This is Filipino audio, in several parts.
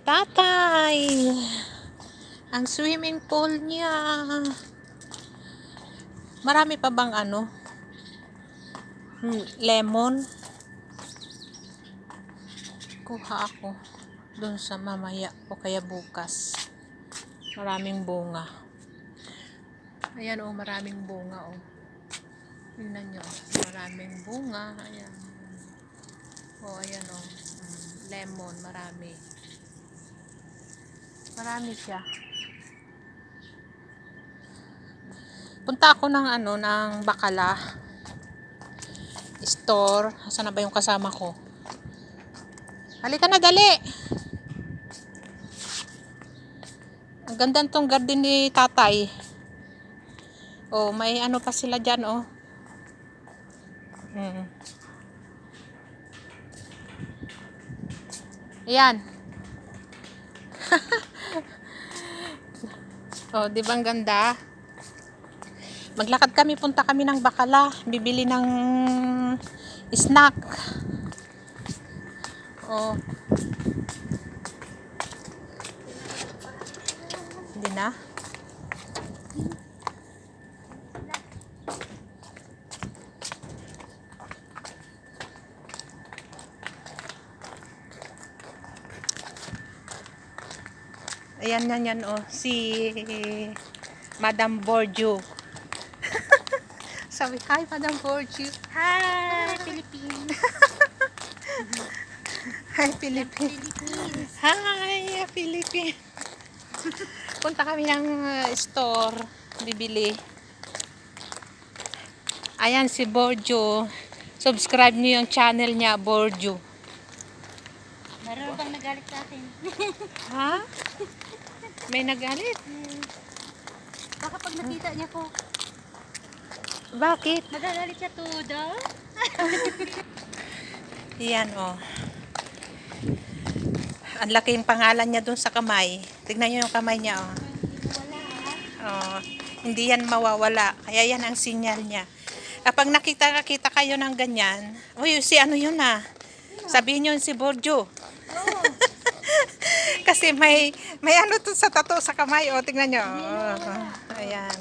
tatay. Ang swimming pool niya. Marami pa bang lemon? Kuha ako dun sa mamaya o kaya bukas. Maraming bunga. Ayan maraming bunga Tingnan nyo, maraming bunga. Ayan. Ayan lemon, marami. Marami siya. Punta ako ng ng Bacala store. Saan na ba yung kasama ko? Halika na, dali! Ang ganda tong garden ni tatay. May pa sila dyan, Ayan. Di ba ang ganda? Maglakad kami, punta kami ng Bacala. Bibili ng snack. Hindi na. Ayan yan si Madam Borju. Sabi, hi Madam Borju. Hi, Philippines. Hi Philippines. Hi Philippines. Punta kami ng store, bibili. Ayan si Borju. Subscribe niyo yung channel niya, Borju. Meron bang nagalit sa akin? Ha? May nagalit? Baka pag nakita niya ko, Bakit? magagalit siya todo. Yan Ang laki yung pangalan niya dun sa kamay. Tignan niyo yung kamay niya Hindi yan mawawala. Kaya yan ang sinyal niya. Kapag nakita kayo ng ganyan, si yun sabihin niyo si Borjo. Kasi may to sa tato sa kamay. Tignan niyo. Ayan.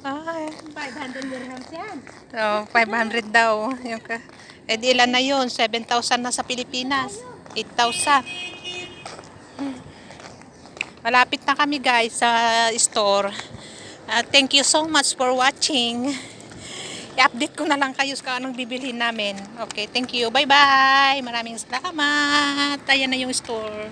Ay, 500 dirhams yan. 500 daw. Di ilan na yun? 7,000 na sa Pilipinas. 8,000. Malapit na kami guys sa store. Thank you so much for watching. I-update ko na lang kayo kung anong bibilhin namin. Okay, thank you. Bye-bye. Maraming salamat. Ayan na yung store.